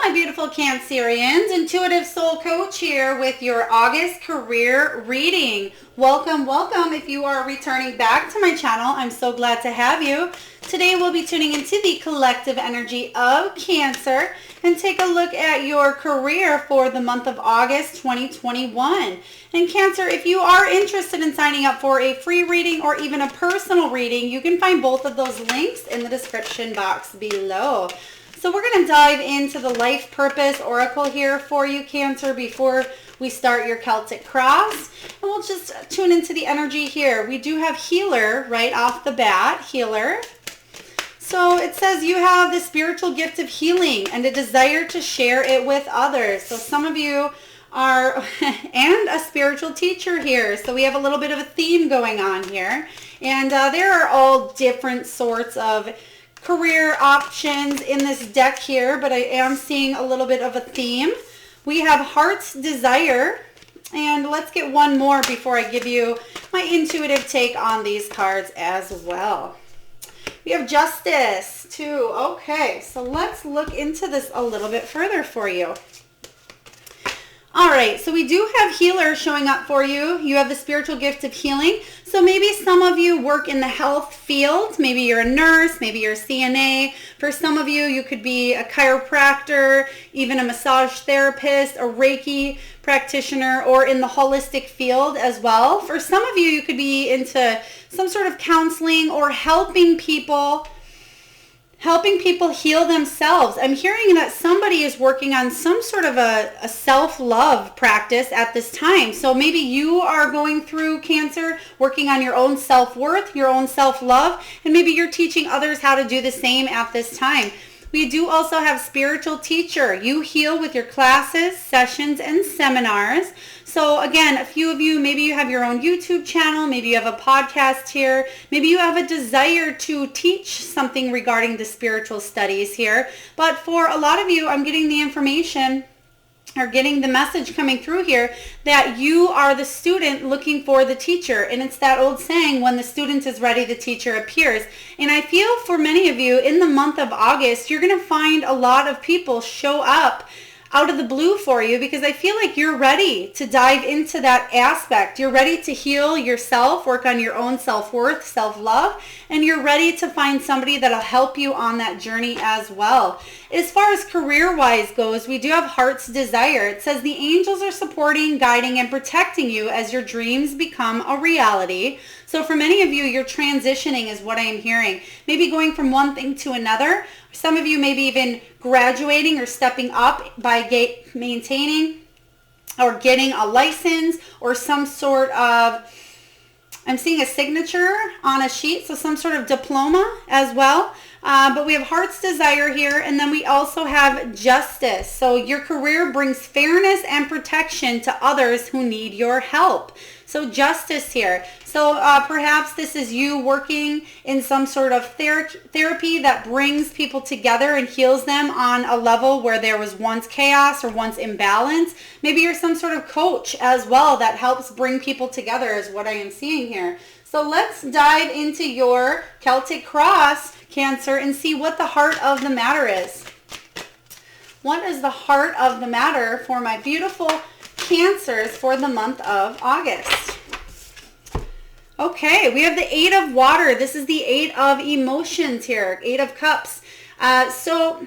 my beautiful Cancerians. Intuitive Soul Coach here with your August career reading. Welcome, welcome. If you are returning back to my channel, I'm so glad to have you. Today we'll be tuning into the collective energy of Cancer and take a look at your career for the month of August 2021. And Cancer, if you are interested in signing up for a free reading or even a personal reading, you can find both of those links in the description box below. So we're going to dive into the Life Purpose Oracle here for you, Cancer, before we start your Celtic Cross. And we'll just tune into the energy here. We do have Healer right off the bat, Healer. So it says you have the spiritual gift of healing and a desire to share it with others. So some of you are, and a spiritual teacher here. So we have a little bit of a theme going on here. And there are all different sorts of career options in this deck here, but I am seeing a little bit of a theme. We have Heart's Desire, and let's get one more before I give you my intuitive take on these cards as well. We have Justice too. Okay, so let's look into this a little bit further for you. All right, so we do have Healer showing up for you. You have the spiritual gift of healing. So maybe some of you work in the health field. Maybe you're a nurse, maybe you're a CNA. For some of you, you could be a chiropractor, even a massage therapist, a Reiki practitioner, or in the holistic field as well. For some of you, you could be into some sort of counseling or helping people heal themselves. I'm hearing that somebody is working on some sort of a self-love practice at this time. So maybe you are going through, Cancer, working on your own self-worth, your own self-love, and maybe you're teaching others how to do the same at this time. We do also have spiritual teacher. You heal with your classes, sessions, and seminars. So again, a few of you, maybe you have your own YouTube channel, maybe you have a podcast here, maybe you have a desire to teach something regarding the spiritual studies here. But for a lot of you, I'm getting the information or getting the message coming through here that you are the student looking for the teacher. And it's that old saying, when the student is ready, the teacher appears. And I feel for many of you in the month of August, you're going to find a lot of people show up out of the blue for you, because I feel like you're ready to dive into that aspect. You're ready to heal yourself, work on your own self-worth, self-love, and you're ready to find somebody that'll help you on that journey as well. As far as career-wise goes, we do have Heart's Desire. It says the angels are supporting, guiding, and protecting you as your dreams become a reality. So for many of you, you're transitioning is what I am hearing. Maybe going from one thing to another. Some of you maybe even graduating or stepping up by maintaining or getting a license or some sort of, I'm seeing a signature on a sheet, so some sort of diploma as well. But we have Heart's Desire here, and then we also have Justice. So your career brings fairness and protection to others who need your help. So Justice here. So perhaps this is you working in some sort of therapy that brings people together and heals them on a level where there was once chaos or once imbalance. Maybe you're some sort of coach as well that helps bring people together is what I am seeing here. So let's dive into your Celtic Cross, Cancer, and see what the heart of the matter is. What is the heart of the matter for my beautiful Cancers for the month of August? Okay, we have the Eight of Water. This is the Eight of Emotions here, Eight of Cups. So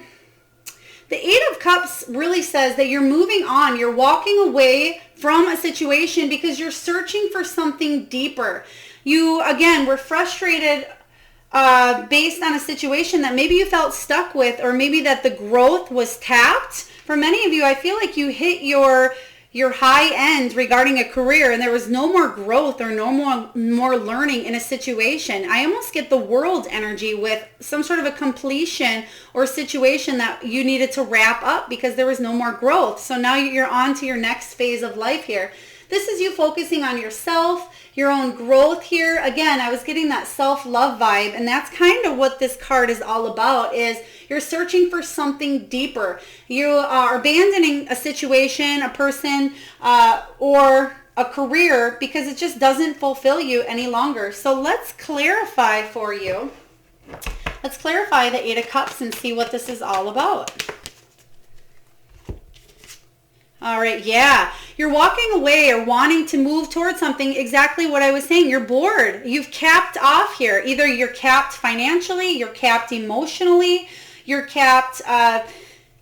the Eight of Cups really says that you're moving on. You're walking away from a situation because you're searching for something deeper. You, again, were frustrated based on a situation that maybe you felt stuck with, or maybe that the growth was tapped. For many of you, I feel like you hit your high end regarding a career and there was no more growth or no more learning in a situation. I almost get the World energy with some sort of a completion or situation that you needed to wrap up because there was no more growth. So now you're on to your next phase of life here. This is you focusing on yourself, your own growth here. Again, I was getting that self-love vibe, and that's kind of what this card is all about, is you're searching for something deeper. You are abandoning a situation, a person, or a career because it just doesn't fulfill you any longer. So let's clarify for you. Let's clarify the Eight of Cups and see what this is all about. All right, yeah. You're walking away or wanting to move towards something, exactly what I was saying. You're bored. You've capped off here. Either you're capped financially, you're capped emotionally, you're capped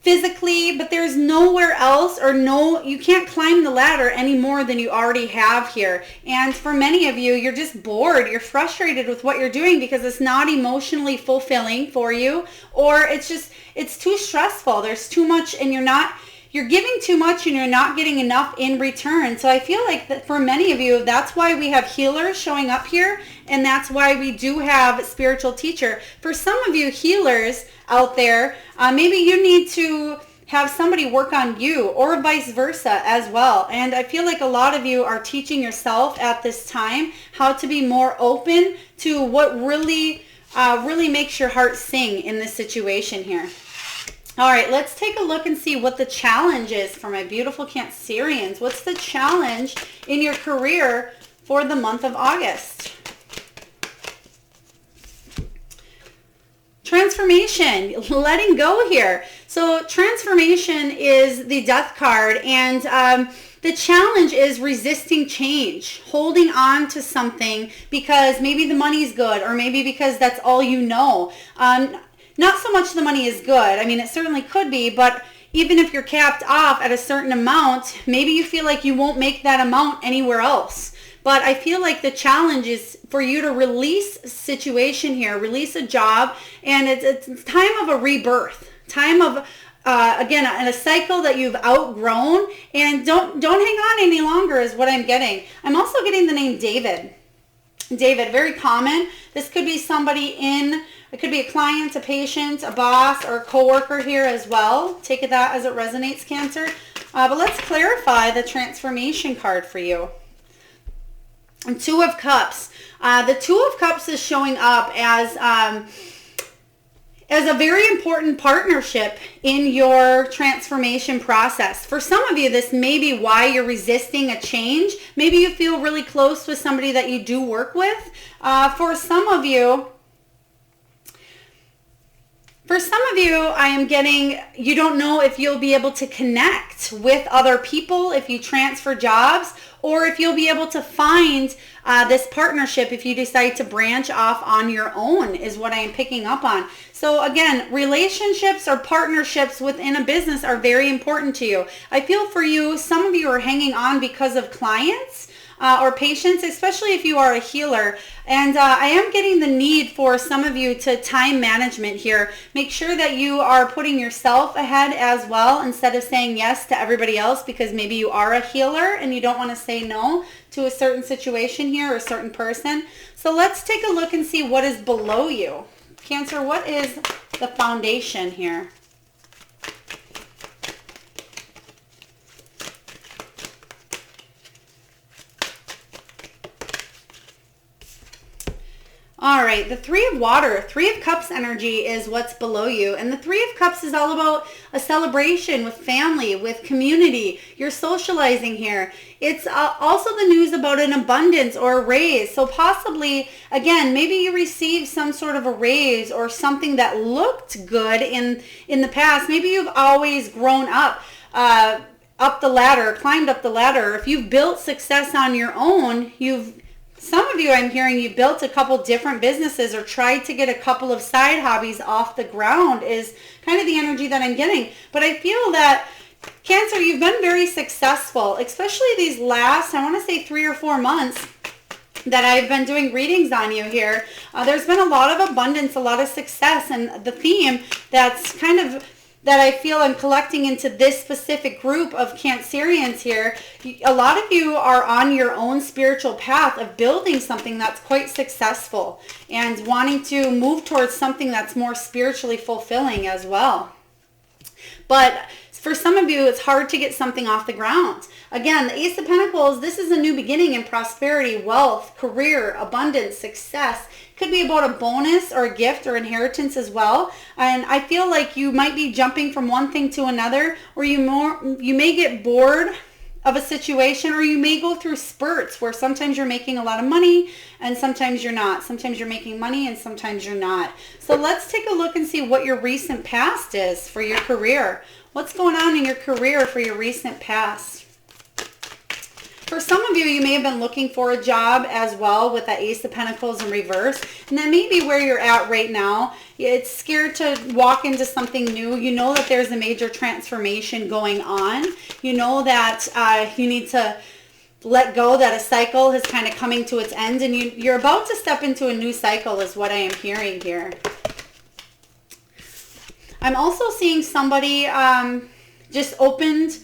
physically, but there's nowhere else, or you can't climb the ladder any more than you already have here. And for many of you, you're just bored. You're frustrated with what you're doing because it's not emotionally fulfilling for you, or it's too stressful. There's too much, and you're giving too much and you're not getting enough in return. So I feel like that for many of you, that's why we have healers showing up here, and that's why we do have spiritual teacher. For some of you healers out there, maybe you need to have somebody work on you, or vice versa as well. And I feel like a lot of you are teaching yourself at this time how to be more open to what really makes your heart sing in this situation here. All right, let's take a look and see what the challenge is for my beautiful Cancerians. What's the challenge in your career for the month of August? Transformation, letting go here. So transformation is the death card, and the challenge is resisting change, holding on to something because maybe the money's good, or maybe because that's all you know. Not so much the money is good. I mean, it certainly could be, but even if you're capped off at a certain amount, maybe you feel like you won't make that amount anywhere else. But I feel like the challenge is for you to release a situation here, release a job, and it's time of a rebirth, time of, again, a cycle that you've outgrown, and don't hang on any longer is what I'm getting. I'm also getting the name David. David, very common. This could be somebody it could be a client, a patient, a boss, or a coworker here as well. Take that as it resonates, Cancer. But let's clarify the transformation card for you. And Two of Cups. The Two of Cups is showing up as a very important partnership in your transformation process. For some of you, this may be why you're resisting a change. Maybe you feel really close with somebody that you do work with. For some of you, I am getting, you don't know if you'll be able to connect with other people if you transfer jobs, or if you'll be able to find this partnership if you decide to branch off on your own, is what I am picking up on. So again, relationships or partnerships within a business are very important to you. I feel for you, some of you are hanging on because of clients or patients, especially if you are a healer. And I am getting the need for some of you to time management here. Make sure that you are putting yourself ahead as well, instead of saying yes to everybody else, because maybe you are a healer and you don't want to say no to a certain situation here or a certain person. So let's take a look and see what is below you. Cancer, what is the foundation here? All right, the Three of Water, Three of Cups energy is what's below you. And the Three of Cups is all about a celebration with family, with community. You're socializing here. It's also the news about an abundance or a raise. So possibly, again, maybe you received some sort of a raise or something that looked good in the past. Maybe you've always grown up the ladder, climbed up the ladder. If you've built success on your own, some of you, I'm hearing you built a couple different businesses or tried to get a couple of side hobbies off the ground, is kind of the energy that I'm getting. But I feel that, Cancer, you've been very successful, especially these last, I want to say 3 or 4 months that I've been doing readings on you here. There's been a lot of abundance, a lot of success, and the theme that I feel I'm collecting into this specific group of Cancerians here, a lot of you are on your own spiritual path of building something that's quite successful and wanting to move towards something that's more spiritually fulfilling as well. But for some of you, it's hard to get something off the ground. Again, the Ace of Pentacles, this is a new beginning in prosperity, wealth, career, abundance, success. Could be about a bonus or a gift or inheritance as well. And I feel like you might be jumping from one thing to another, or you may get bored of a situation, or you may go through spurts where sometimes you're making a lot of money and sometimes you're not. Sometimes you're making money and sometimes you're not. So let's take a look and see what your recent past is for your career. What's going on in your career for your recent past? For some of you, you may have been looking for a job as well with that Ace of Pentacles in reverse. And that may be where you're at right now. It's scared to walk into something new. You know that there's a major transformation going on. You know that you need to let go, that a cycle is kind of coming to its end. And you're about to step into a new cycle is what I am hearing here. I'm also seeing somebody just opened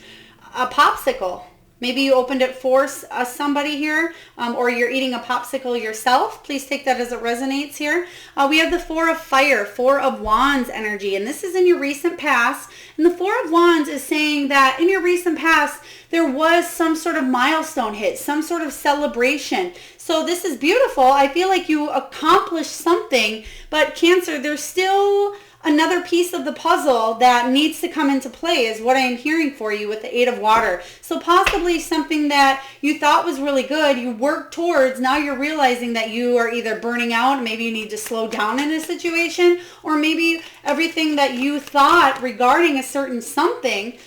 a popsicle. Maybe you opened it for somebody here, or you're eating a popsicle yourself. Please take that as it resonates here. We have the Four of Fire, Four of Wands energy, and this is in your recent past. And the Four of Wands is saying that in your recent past, there was some sort of milestone hit, some sort of celebration. So this is beautiful. I feel like you accomplished something, but Cancer, there's still another piece of the puzzle that needs to come into play is what I am hearing for you with the Eight of Water. So possibly something that you thought was really good, you worked towards, now you're realizing that you are either burning out, maybe you need to slow down in a situation, or maybe everything that you thought regarding a certain something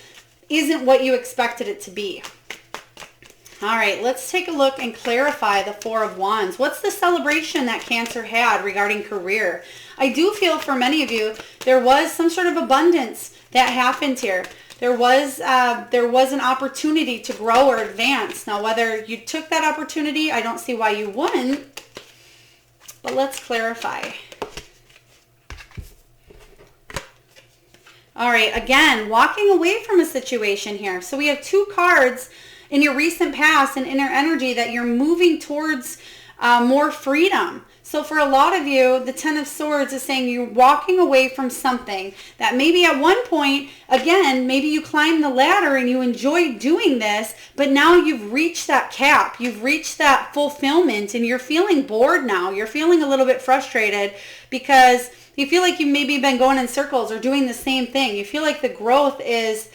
isn't what you expected it to be. All right, let's take a look and clarify the Four of Wands. What's the celebration that Cancer had regarding career? I do feel for many of you, there was some sort of abundance that happened here. There was an opportunity to grow or advance. Now, whether you took that opportunity, I don't see why you wouldn't, but let's clarify. All right, again, walking away from a situation here. So we have two cards in your recent past and inner energy that you're moving towards more freedom. So for a lot of you, the Ten of Swords is saying you're walking away from something that maybe at one point, again, maybe you climbed the ladder and you enjoyed doing this, but now you've reached that cap. You've reached that fulfillment and you're feeling bored now. You're feeling a little bit frustrated because you feel like you've maybe been going in circles or doing the same thing. You feel like the growth is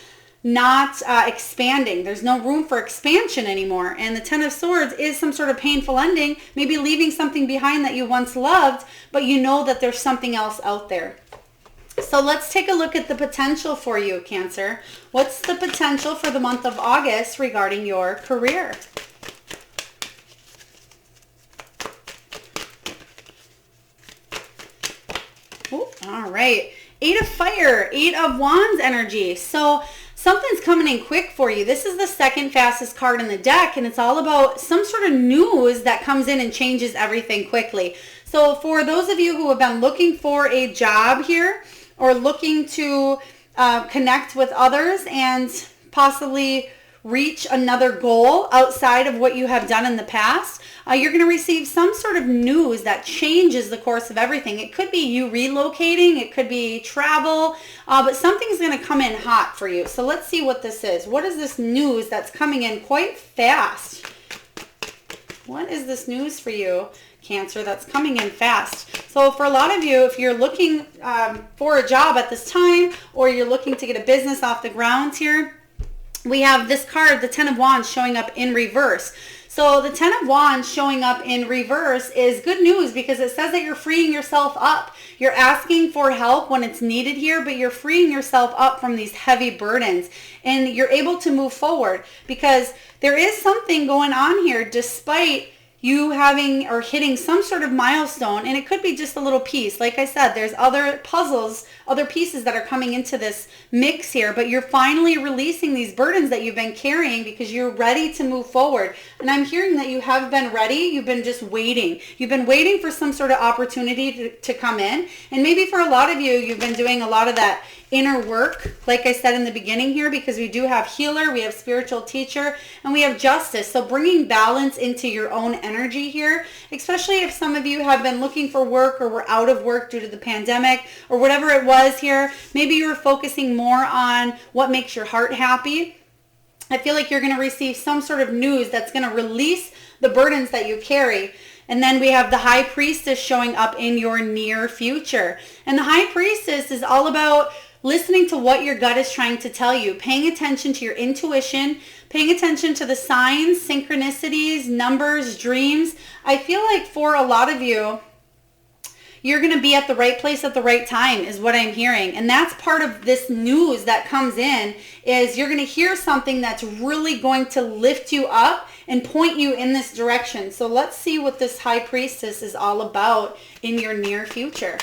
not expanding. There's no room for expansion anymore. And the Ten of Swords is some sort of painful ending, maybe leaving something behind that you once loved, but you know that there's something else out there. So let's take a look at the potential for you, Cancer. What's the potential for the month of August regarding your career? Ooh, all right. Eight of Fire, Eight of Wands energy. So something's coming in quick for you. This is the second fastest card in the deck, and it's all about some sort of news that comes in and changes everything quickly. So for those of you who have been looking for a job here or looking to connect with others and possibly reach another goal outside of what you have done in the past, you're going to receive some sort of news that changes the course of everything. It could be you relocating, it could be travel, but something's going to come in hot for you. So let's see what this is. What is this news that's coming in quite fast? What is this news for you, Cancer, that's coming in fast? So for a lot of you, if you're looking for a job at this time, or you're looking to get a business off the ground here, we have this card, the Ten of Wands, showing up in reverse. So the Ten of Wands showing up in reverse is good news because it says that you're freeing yourself up. You're asking for help when it's needed here, but you're freeing yourself up from these heavy burdens and you're able to move forward because there is something going on here despite you having or hitting some sort of milestone, and it could be just a little piece. Like I said, there's other puzzles, other pieces that are coming into this mix here, but you're finally releasing these burdens that you've been carrying because you're ready to move forward. And I'm hearing that you have been ready. You've been just waiting. You've been waiting for some sort of opportunity to come in. And maybe for a lot of you, you've been doing a lot of that inner work, like I said in the beginning here, because we do have healer, we have spiritual teacher, and we have justice. So bringing balance into your own energy here, especially if some of you have been looking for work or were out of work due to the pandemic or whatever it was here. Maybe you were focusing more on what makes your heart happy. I feel like you're going to receive some sort of news that's going to release the burdens that you carry. And then we have the High Priestess showing up in your near future. And the High Priestess is all about listening to what your gut is trying to tell you, paying attention to your intuition, paying attention to the signs, synchronicities, numbers, dreams. I feel like for a lot of you, you're going to be at the right place at the right time is what I'm hearing. And that's part of this news that comes in, is you're going to hear something that's really going to lift you up and point you in this direction. So let's see what this High Priestess is all about in your near future.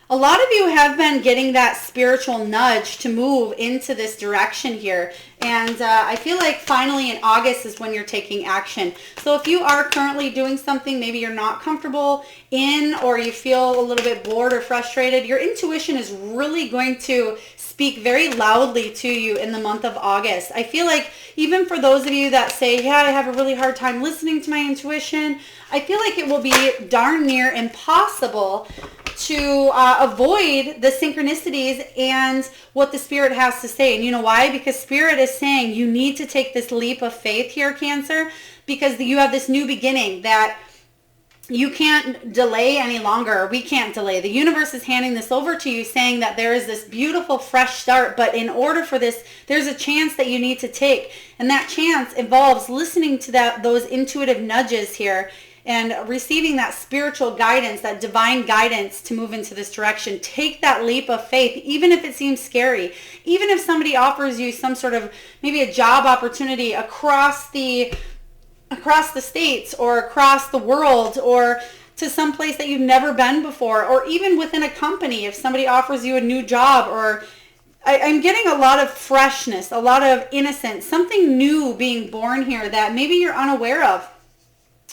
A lot of you have been getting that spiritual nudge to move into this direction here. And I feel like finally in August is when you're taking action. So if you are currently doing something maybe you're not comfortable in, or you feel a little bit bored or frustrated, your intuition is really going to speak very loudly to you in the month of August. I feel like even for those of you that say, yeah, I have a really hard time listening to my intuition, I feel like it will be darn near impossible to avoid the synchronicities and what the Spirit has to say. And you know why? Because Spirit is saying you need to take this leap of faith here, Cancer, because you have this new beginning that you can't delay any longer. We can't delay. The universe is handing this over to you, saying that there is this beautiful fresh start, but in order for this, there's a chance that you need to take. And that chance involves listening to those intuitive nudges here and receiving that spiritual guidance, that divine guidance to move into this direction. Take that leap of faith, even if it seems scary. Even if somebody offers you some sort of, maybe a job opportunity across the states or across the world, or to some place that you've never been before, or even within a company, if somebody offers you a new job, or I'm getting a lot of freshness, a lot of innocence, something new being born here that maybe you're unaware of.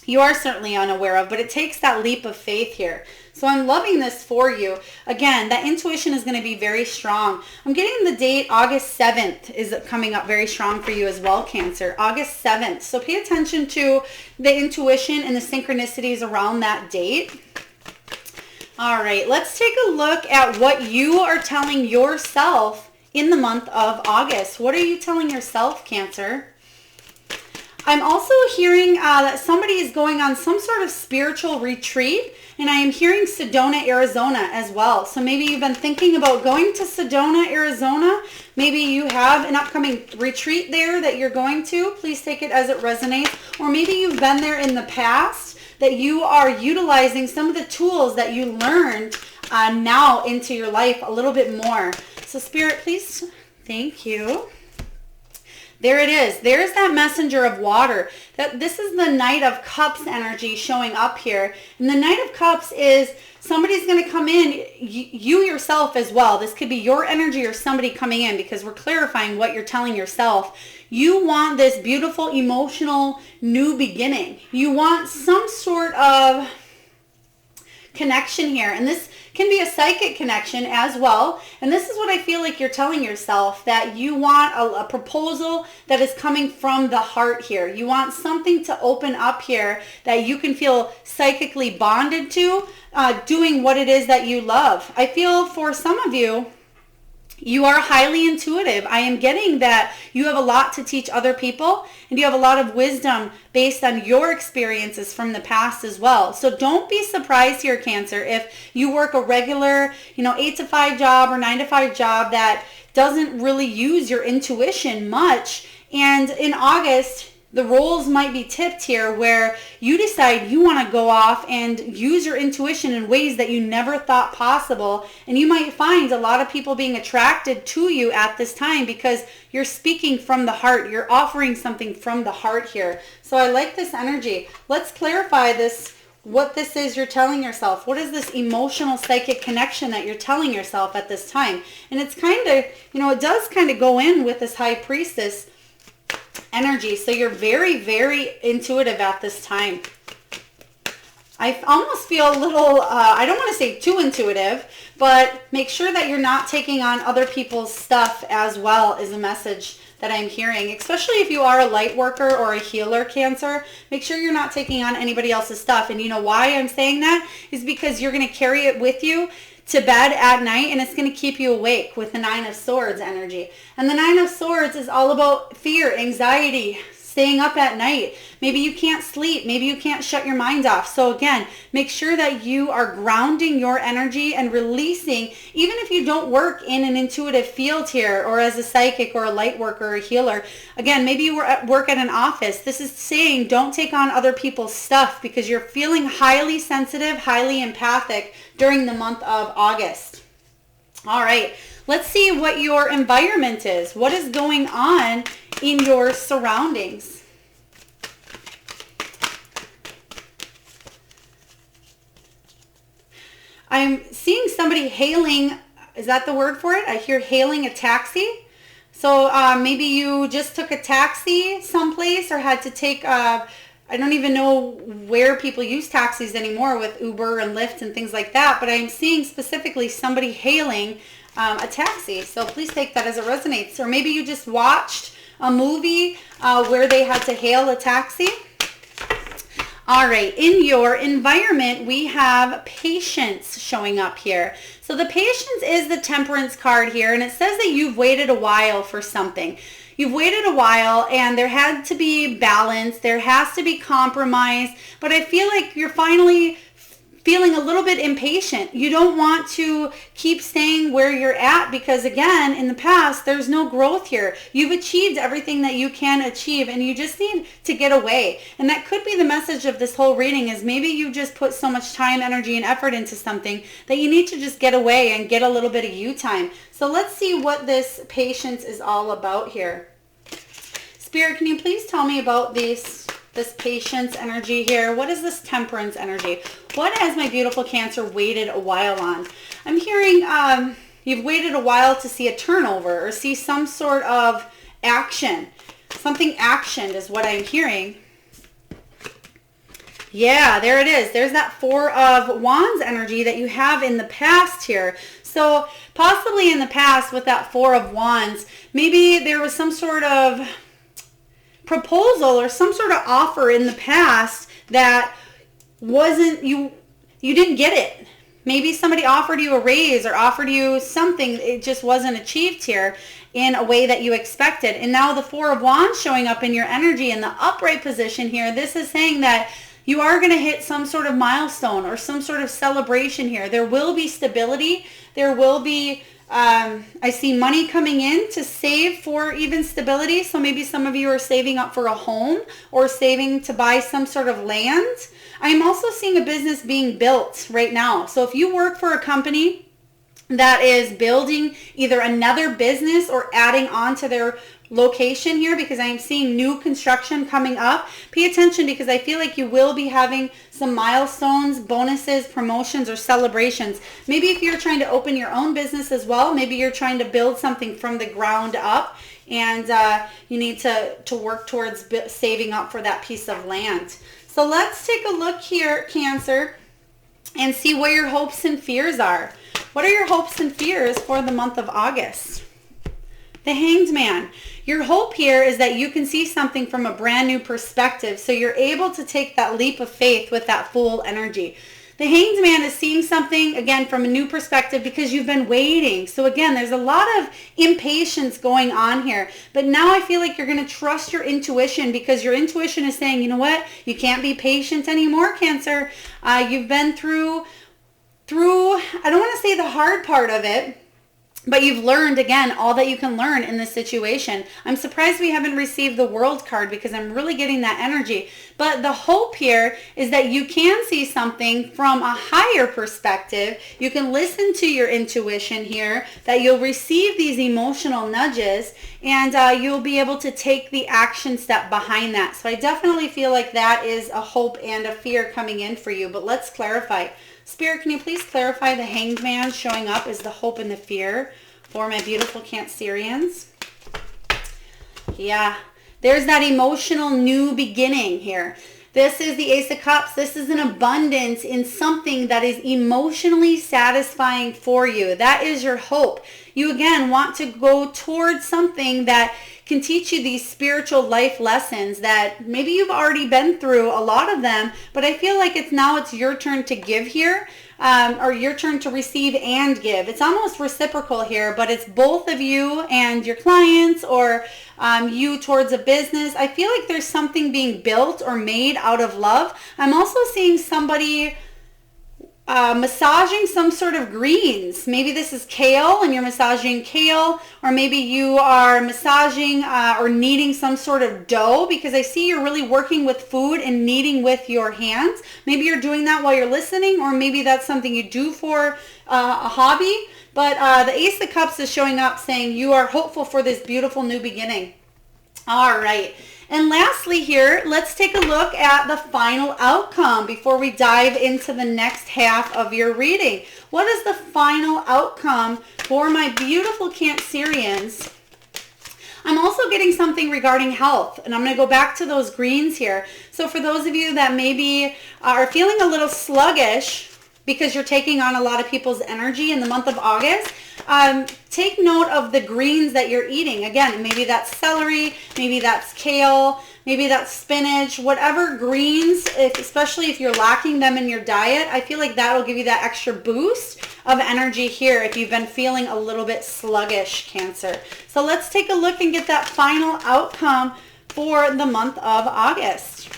You are certainly unaware of, but it takes that leap of faith here. So I'm loving this for you. Again, that intuition is going to be very strong. I'm getting the date August 7th is coming up very strong for you as well, Cancer. August 7th. So pay attention to the intuition and the synchronicities around that date. All right, let's take a look at what you are telling yourself in the month of August. What are you telling yourself, Cancer? I'm also hearing that somebody is going on some sort of spiritual retreat, and I am hearing Sedona, Arizona as well. So maybe you've been thinking about going to Sedona, Arizona. Maybe you have an upcoming retreat there that you're going to. Please take it as it resonates. Or maybe you've been there in the past, that you are utilizing some of the tools that you learned now into your life a little bit more. So Spirit, please, thank you. There it is. There's that messenger of water. This is the Knight of Cups energy showing up here. And the Knight of Cups is somebody's going to come in, you yourself as well. This could be your energy or somebody coming in, because we're clarifying what you're telling yourself. You want this beautiful, emotional new beginning. You want some sort of connection here. And this can be a psychic connection as well. And this is what I feel like you're telling yourself, that you want a proposal that is coming from the heart here. You want something to open up here that you can feel psychically bonded to, doing what it is that you love. I feel for some of you, you are highly intuitive. I am getting that you have a lot to teach other people, and you have a lot of wisdom based on your experiences from the past as well. So don't be surprised here, Cancer, if you work a regular, 8 to 5 job or 9 to 5 job that doesn't really use your intuition much. And in August, the roles might be tipped here, where you decide you want to go off and use your intuition in ways that you never thought possible. And you might find a lot of people being attracted to you at this time because you're speaking from the heart. You're offering something from the heart here. So I like this energy. Let's clarify this, what this is you're telling yourself. What is this emotional psychic connection that you're telling yourself at this time? And it's kind of, it does kind of go in with this High Priestess energy. So you're very, very intuitive at this time. I almost feel a little, I don't want to say too intuitive, but make sure that you're not taking on other people's stuff as well, is a message that I'm hearing. Especially if you are a light worker or a healer, Cancer, make sure you're not taking on anybody else's stuff. And you know why I'm saying that is because you're going to carry it with you to bed at night, and it's going to keep you awake with the Nine of Swords energy. And the Nine of Swords is all about fear, anxiety, staying up at night. Maybe you can't sleep. Maybe you can't shut your mind off. So again, make sure that you are grounding your energy and releasing, even if you don't work in an intuitive field here or as a psychic or a light worker or a healer. Again, maybe you work at an office. This is saying don't take on other people's stuff because you're feeling highly sensitive, highly empathic during the month of August. All right, let's see what your environment is. What is going on in your surroundings? I'm seeing somebody hailing, is that the word for it? I hear hailing a taxi. So maybe you just took a taxi someplace or had to take, I don't even know where people use taxis anymore with Uber and Lyft and things like that, but I'm seeing specifically somebody hailing a taxi. So please take that as it resonates. Or maybe you just watched a movie where they had to hail a taxi. All right, in your environment, we have patience showing up here. So the patience is the temperance card here, and it says that you've waited a while for something. You've waited a while, and there had to be balance. There has to be compromise, but I feel like you're finally feeling a little bit impatient. You don't want to keep staying where you're at because, again, in the past, there's no growth here. You've achieved everything that you can achieve, and you just need to get away. And that could be the message of this whole reading is maybe you just put so much time, energy, and effort into something that you need to just get away and get a little bit of you time. So let's see what this patience is all about here. Spirit, can you please tell me about this patience energy here? What is this temperance energy? What has my beautiful Cancer waited a while on? I'm hearing you've waited a while to see a turnover or see some sort of action. Something actioned is what I'm hearing. Yeah, there it is. There's that Four of Wands energy that you have in the past here. So possibly in the past with that Four of Wands, maybe there was some sort of proposal or some sort of offer in the past that wasn't, you didn't get it. Maybe somebody offered you a raise or offered you something. It just wasn't achieved here in a way that you expected. And now the Four of Wands showing up in your energy in the upright position here. This is saying that you are going to hit some sort of milestone or some sort of celebration here. There will be stability. There will be I see money coming in to save for even stability. So maybe some of you are saving up for a home or saving to buy some sort of land. I'm also seeing a business being built right now. So if you work for a company that is building either another business or adding on to their location here, because I'm seeing new construction coming up, pay attention because I feel like you will be having some milestones, bonuses, promotions, or celebrations. Maybe if you're trying to open your own business as well, maybe you're trying to build something from the ground up and you need to work towards saving up for that piece of land. So let's take a look here, Cancer, and see what your hopes and fears are. What are your hopes and fears for the month of August? The Hanged Man. Your hope here is that you can see something from a brand new perspective, so you're able to take that leap of faith with that Fool energy. The Hanged Man is seeing something, again, from a new perspective because you've been waiting. So again, there's a lot of impatience going on here. But now I feel like you're going to trust your intuition because your intuition is saying, you know what? You can't be patient anymore, Cancer. You've been through, I don't want to say the hard part of it, but you've learned, again, all that you can learn in this situation. I'm surprised we haven't received the World card because I'm really getting that energy. But the hope here is that you can see something from a higher perspective. You can listen to your intuition here, that you'll receive these emotional nudges, and you'll be able to take the action step behind that. So I definitely feel like that is a hope and a fear coming in for you. But let's clarify. Spirit, can you please clarify the Hanged Man showing up as the hope and the fear for my beautiful Cancerians? Yeah, there's that emotional new beginning here. This is the Ace of Cups. This is an abundance in something that is emotionally satisfying for you. That is your hope. You, again, want to go towards something that can teach you these spiritual life lessons that maybe you've already been through a lot of them, but I feel like it's your turn to give here. or your turn to receive and give. It's almost reciprocal here, but it's both of you and your clients, or you towards a business. I feel like there's something being built or made out of love. I'm also seeing somebody massaging some sort of greens. Maybe this is kale and you're massaging kale, or maybe you are massaging or kneading some sort of dough, because I see you're really working with food and kneading with your hands. Maybe you're doing that while you're listening, or maybe that's something you do for a hobby. But the Ace of Cups is showing up saying you are hopeful for this beautiful new beginning. All right. And lastly here, let's take a look at the final outcome before we dive into the next half of your reading. What is the final outcome for my beautiful Cancerians? I'm also getting something regarding health, and I'm going to go back to those greens here. So for those of you that maybe are feeling a little sluggish because you're taking on a lot of people's energy in the month of August, take note of the greens that you're eating. Again, maybe that's celery, maybe that's kale, maybe that's spinach, whatever greens, especially if you're lacking them in your diet, I feel like that'll give you that extra boost of energy here if you've been feeling a little bit sluggish, Cancer. So let's take a look and get that final outcome for the month of August.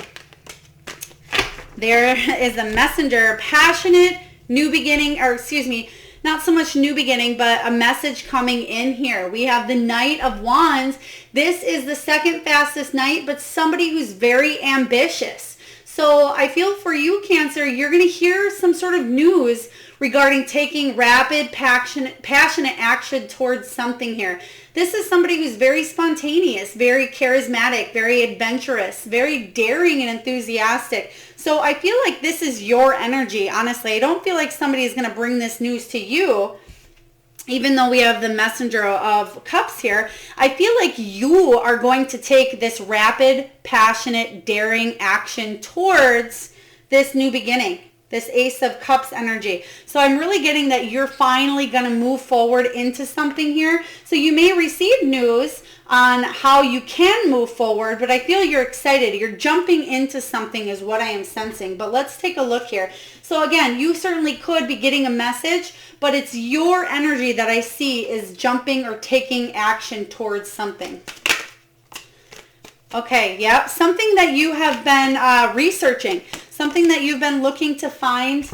There is a messenger, passionate, new beginning, or excuse me, not so much new beginning, but a message coming in here. We have the Knight of Wands. This is the second fastest knight, but somebody who's very ambitious. So I feel for you, Cancer, you're going to hear some sort of news regarding taking rapid, passionate action towards something here. This is somebody who's very spontaneous, very charismatic, very adventurous, very daring and enthusiastic. So I feel like this is your energy, honestly. I don't feel like somebody is going to bring this news to you, even though we have the Messenger of Cups here. I feel like you are going to take this rapid, passionate, daring action towards this new beginning, this Ace of Cups energy. So I'm really getting that you're finally going to move forward into something here. So you may receive news on how you can move forward, but I feel you're excited. You're jumping into something is what I am sensing. But let's take a look here. So again, you certainly could be getting a message, but it's your energy that I see is jumping or taking action towards something. Okay, yeah, something that you have been researching, something that you've been looking to find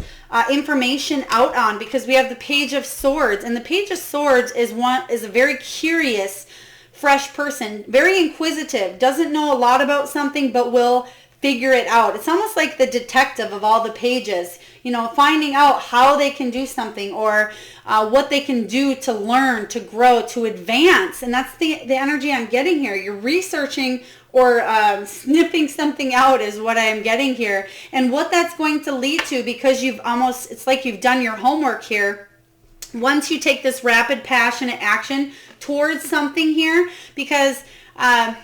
information out on, because we have the Page of Swords, and the Page of Swords is a very curious, fresh person, very inquisitive, doesn't know a lot about something, but will figure it out. It's almost like the detective of all the pages, you know, finding out how they can do something, or what they can do to learn, to grow, to advance. And that's the energy I'm getting here. You're researching or sniffing something out is what I am getting here. And what that's going to lead to, because it's like you've done your homework here. Once you take this rapid, passionate action towards something here, because I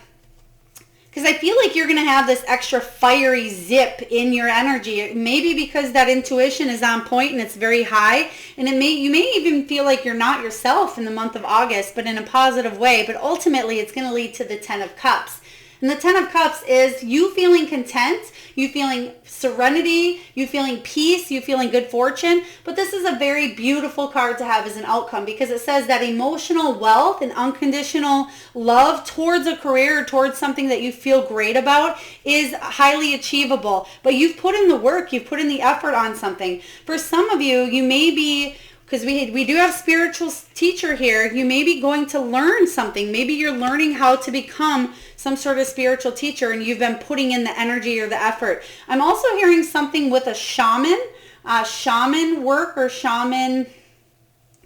feel like you're going to have this extra fiery zip in your energy. Maybe because that intuition is on point and it's very high, and you may even feel like you're not yourself in the month of August, but in a positive way. But ultimately, it's going to lead to the Ten of Cups. And the Ten of Cups is you feeling content, you feeling serenity, you feeling peace, you feeling good fortune. But this is a very beautiful card to have as an outcome, because it says that emotional wealth and unconditional love towards a career, towards something that you feel great about, is highly achievable. But you've put in the work, you've put in the effort on something. For some of you, you may be, because we do have spiritual teacher here, you may be going to learn something. Maybe you're learning how to become some sort of spiritual teacher, and you've been putting in the energy or the effort. I'm also hearing something with a shaman work or shaman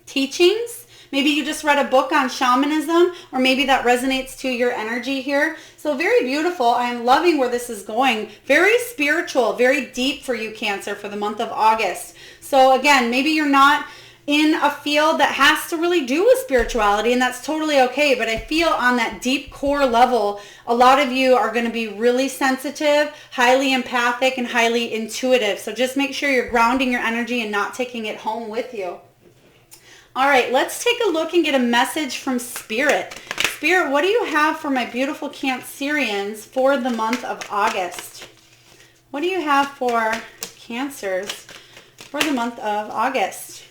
teachings. Maybe you just read a book on shamanism, or maybe that resonates to your energy here. So very beautiful. I'm loving where this is going. Very spiritual, very deep for you, Cancer, for the month of August. So again, maybe you're not in a field that has to really do with spirituality, and that's totally okay. But I feel on that deep core level, a lot of you are going to be really sensitive, highly empathic, and highly intuitive. So just make sure you're grounding your energy and not taking it home with you. All right, let's take a look and get a message from Spirit. Spirit, what do you have for my beautiful Cancerians for the month of August? What do you have for Cancers for the month of August.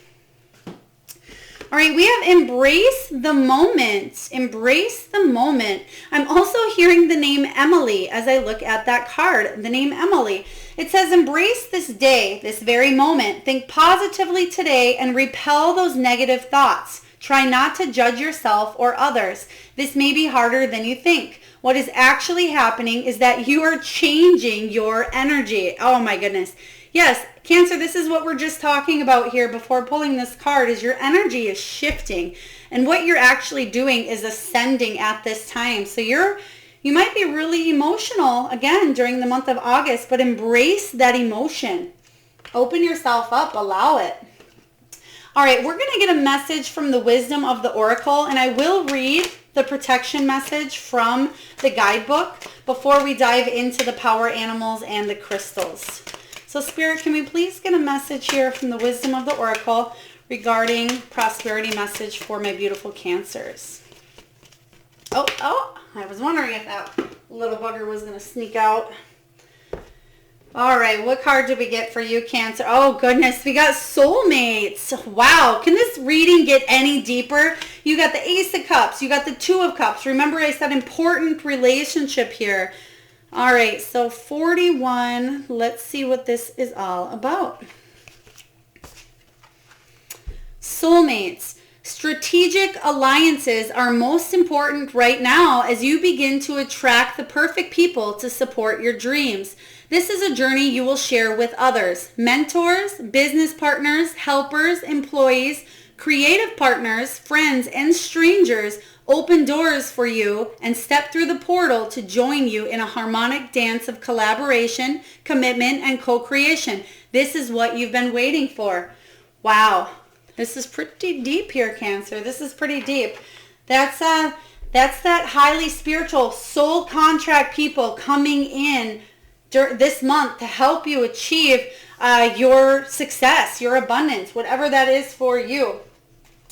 All right, we have embrace the moment. Embrace the moment. I'm also hearing the name Emily as I look at that card, the name Emily. It says embrace this day, this very moment. Think positively today and repel those negative thoughts. Try not to judge yourself or others. This may be harder than you think. What is actually happening is that you are changing your energy. Oh my goodness. Yes, Cancer, this is what we're just talking about here before pulling this card, is your energy is shifting. And what you're actually doing is ascending at this time. So you might be really emotional, again, during the month of August, but embrace that emotion. Open yourself up, allow it. All right, we're going to get a message from the Wisdom of the Oracle, and I will read the protection message from the guidebook before we dive into the power animals and the crystals. So Spirit, can we please get a message here from the Wisdom of the Oracle regarding prosperity message for my beautiful Cancers? Oh, I was wondering if that little bugger was going to sneak out. All right, what card did we get for you, Cancer? Oh, goodness, we got soulmates. Wow, can this reading get any deeper? You got the Ace of Cups. You got the Two of Cups. Remember, I said important relationship here. All right, so 41. Let's see what this is all about. Soulmates. Strategic alliances are most important right now as you begin to attract the perfect people to support your dreams. This is a journey you will share with others, mentors, business partners, helpers, employees, creative partners, friends, and strangers. Open doors for you and step through the portal to join you in a harmonic dance of collaboration, commitment, and co-creation. This is what you've been waiting for. Wow. This is pretty deep here, Cancer. This is pretty deep. That's that highly spiritual soul contract people coming in this month to help you achieve your success, your abundance, whatever that is for you.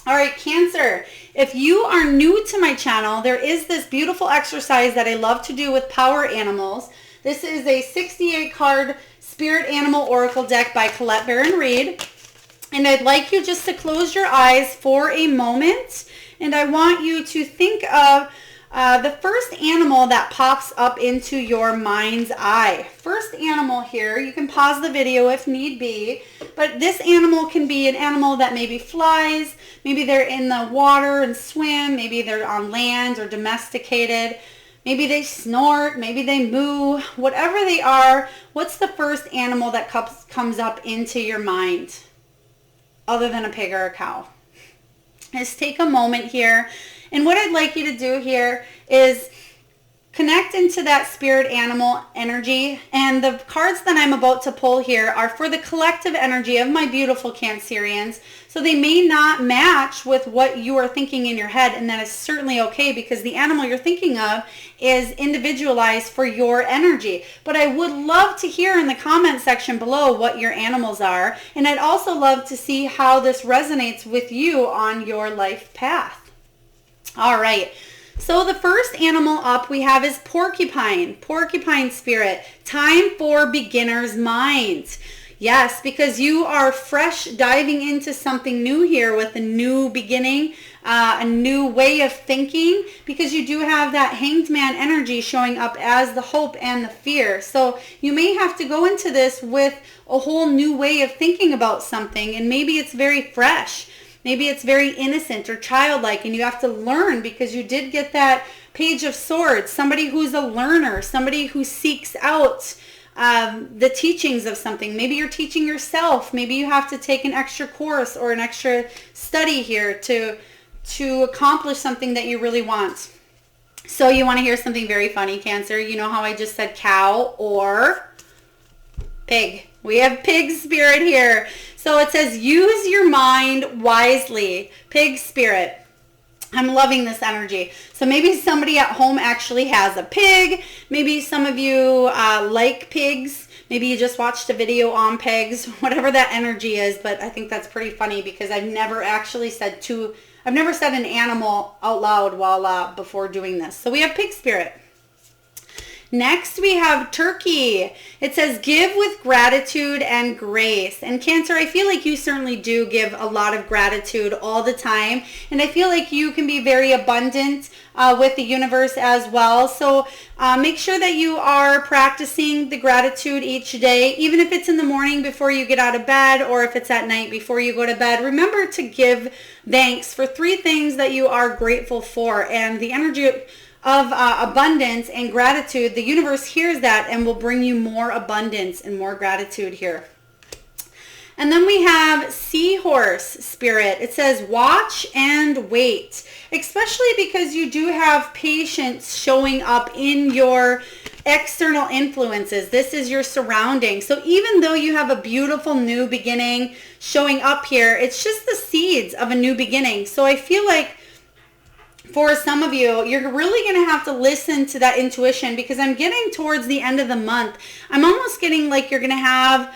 All right, Cancer, if you are new to my channel, there is this beautiful exercise that I love to do with power animals. This is a 68 card spirit animal oracle deck by Colette Baron Reid. And I'd like you just to close your eyes for a moment. And I want you to think of the first animal that pops up into your mind's eye. First animal here, you can pause the video if need be, but this animal can be an animal that maybe flies, maybe they're in the water and swim, maybe they're on land or domesticated, maybe they snort, maybe they moo, whatever they are. What's the first animal that comes up into your mind other than a pig or a cow? Just take a moment here. And what I'd like you to do here is connect into that spirit animal energy. And the cards that I'm about to pull here are for the collective energy of my beautiful Cancerians. So they may not match with what you are thinking in your head, and that is certainly okay because the animal you're thinking of is individualized for your energy. But I would love to hear in the comment section below what your animals are. And I'd also love to see how this resonates with you on your life path. All right, so the first animal up we have is porcupine spirit. Time for beginner's mind. Yes, because you are fresh diving into something new here with a new beginning, a new way of thinking, because you do have that hanged man energy showing up as the hope and the fear. So you may have to go into this with a whole new way of thinking about something, and maybe it's very fresh. Maybe it's very innocent or childlike, and you have to learn because you did get that Page of Swords, somebody who's a learner, somebody who seeks out the teachings of something. Maybe you're teaching yourself. Maybe you have to take an extra course or an extra study here to accomplish something that you really want. So you want to hear something very funny, Cancer? You know how I just said cow or pig? We have pig spirit here. So it says, use your mind wisely. Pig spirit. I'm loving this energy. So maybe somebody at home actually has a pig. Maybe some of you like pigs. Maybe you just watched a video on pigs, whatever that energy is. But I think that's pretty funny because I've never actually said I've never said an animal out loud while before doing this. So we have pig spirit. Next, we have Turkey. It says, give with gratitude and grace. And Cancer, I feel like you certainly do give a lot of gratitude all the time. And I feel like you can be very abundant with the universe as well. So make sure that you are practicing the gratitude each day, even if it's in the morning before you get out of bed, or if it's at night before you go to bed. Remember to give thanks for 3 things that you are grateful for. And the energy of abundance and gratitude, the universe hears that and will bring you more abundance and more gratitude here. And then we have Seahorse Spirit. It says, watch and wait, especially because you do have patience showing up in your external influences. This is your surroundings. So even though you have a beautiful new beginning showing up here, it's just the seeds of a new beginning. So I feel like for some of you, you're really going to have to listen to that intuition, because I'm getting towards the end of the month. I'm almost getting like you're going to have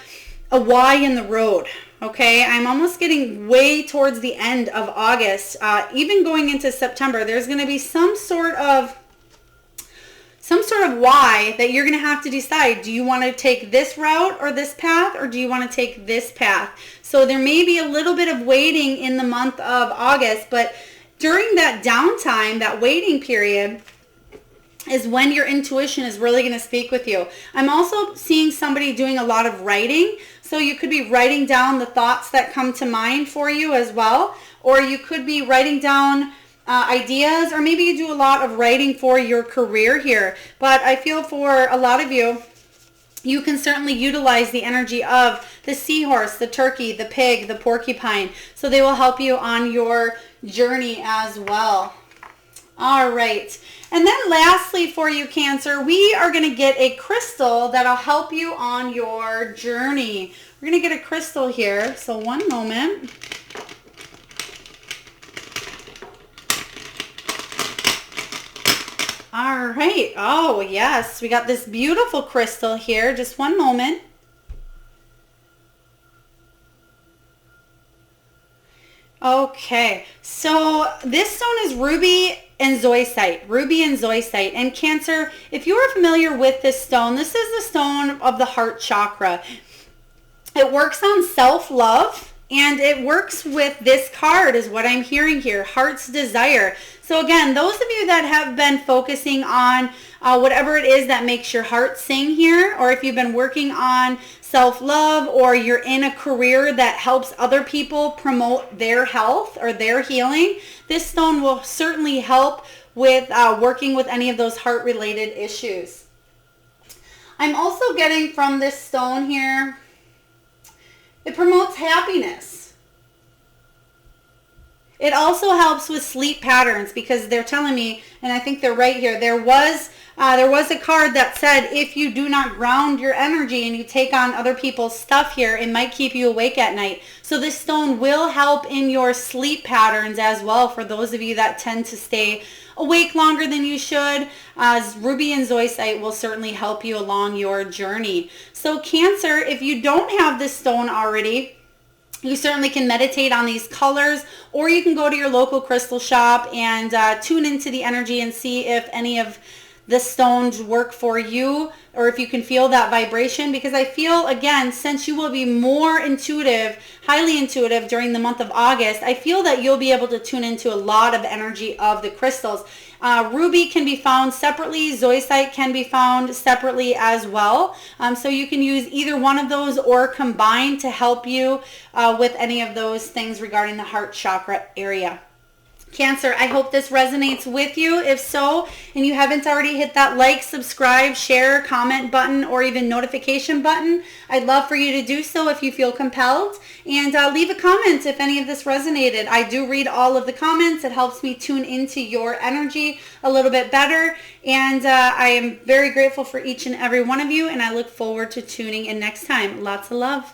a Y in the road. Okay, I'm almost getting way towards the end of August, even going into September. There's going to be some sort of why that you're going to have to decide. Do you want to take this route or this path, or do you want to take this path? So there may be a little bit of waiting in the month of August, but during that downtime, that waiting period, is when your intuition is really going to speak with you. I'm also seeing somebody doing a lot of writing. So you could be writing down the thoughts that come to mind for you as well. Or you could be writing down ideas, or maybe you do a lot of writing for your career here. But I feel for a lot of you, you can certainly utilize the energy of the seahorse, the turkey, the pig, the porcupine. So they will help you on your journey as well. All right. And then lastly for you, Cancer, we are going to get a crystal that'll help you on your journey. We're going to get a crystal here. So one moment. All right. Oh, yes. We got this beautiful crystal here. Just one moment. Okay. So this stone is ruby and zoisite. Ruby and zoisite. And Cancer, if you are familiar with this stone, this is the stone of the heart chakra. It works on self-love. And it works with this card is what I'm hearing here, Heart's Desire. So again, those of you that have been focusing on whatever it is that makes your heart sing here, or if you've been working on self-love, or you're in a career that helps other people promote their health or their healing, this stone will certainly help with working with any of those heart-related issues. I'm also getting from this stone here, it promotes happiness. It also helps with sleep patterns, because they're telling me, and I think they're right here, there was a card that said if you do not ground your energy and you take on other people's stuff here, it might keep you awake at night. So this stone will help in your sleep patterns as well, for those of you that tend to stay awake longer than you should. Ruby and zoisite will certainly help you along your journey. So Cancer, if you don't have this stone already, you certainly can meditate on these colors, or you can go to your local crystal shop and tune into the energy and see if any of the stones work for you, or if you can feel that vibration. Because I feel, again, since you will be more intuitive, highly intuitive during the month of August, I feel that you'll be able to tune into a lot of energy of the crystals. Ruby can be found separately. Zoisite can be found separately as well. So you can use either one of those or combine to help you with any of those things regarding the heart chakra area. Cancer, I hope this resonates with you. If so, and you haven't already hit that like, subscribe, share, comment button, or even notification button, I'd love for you to do so if you feel compelled. And leave a comment if any of this resonated. I do read all of the comments. It helps me tune into your energy a little bit better. And I am very grateful for each and every one of you. And I look forward to tuning in next time. Lots of love.